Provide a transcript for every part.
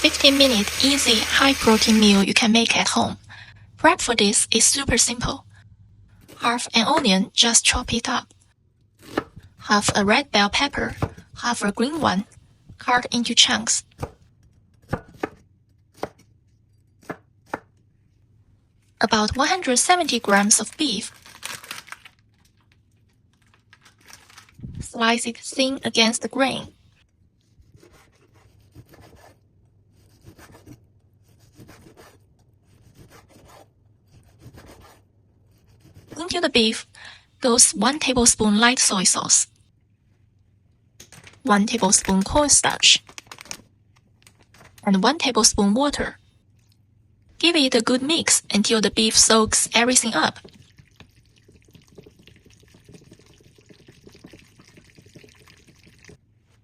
15-minute easy high-protein meal you can make at home. Prep for this is super simple. Half an onion, just chop it up. Half a red bell pepper, half a green one, cut into chunks. About 170 grams of beef. Slice it thin against the grain. Into the beef goes 1 tablespoon light soy sauce, 1 tablespoon cornstarch, and 1 tablespoon water. Give it a good mix until the beef soaks everything up.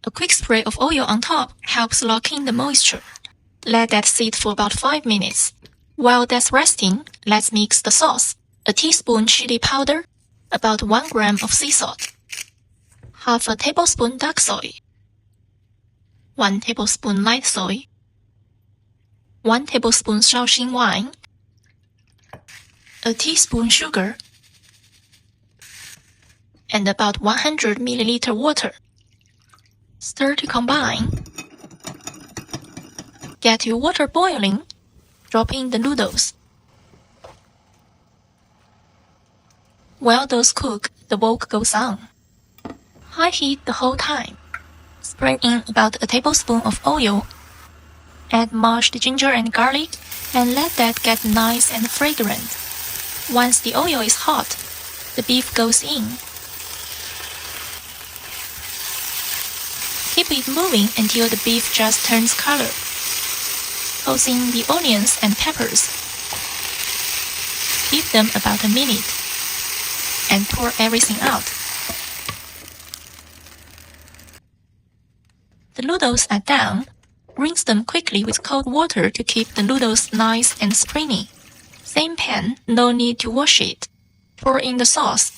A quick spray of oil on top helps lock in the moisture. Let that sit for about 5 minutes. While that's resting, let's mix the sauce. A teaspoon chili powder, about 1 gram of sea salt, half a tablespoon dark soy, 1 tablespoon light soy, 1 tablespoon Shaoxing wine, a teaspoon sugar, and about 100 milliliter water. Stir to combine. Get your water boiling. Drop in the noodles. While those cook, the wok goes on. High heat the whole time. Spread in about a tablespoon of oil. Add mashed ginger and garlic and let that get nice and fragrant. Once the oil is hot, the beef goes in. Keep it moving until the beef just turns color. Toss in the onions and peppers. Give them about a minute. And pour everything out. The noodles are done. Rinse them quickly with cold water to keep the noodles nice and springy. Same pan, no need to wash it. Pour in the sauce.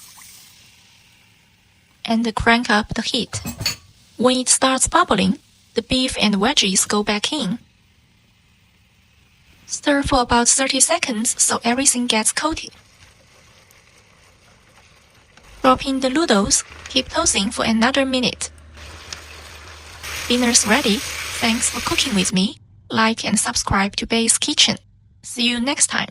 And crank up the heat. When it starts bubbling, the beef and veggies go back in. Stir for about 30 seconds so everything gets coated. Drop in the noodles, keep tossing for another minute. Dinner's ready. Thanks for cooking with me. Like and subscribe to Bay's Kitchen. See you next time.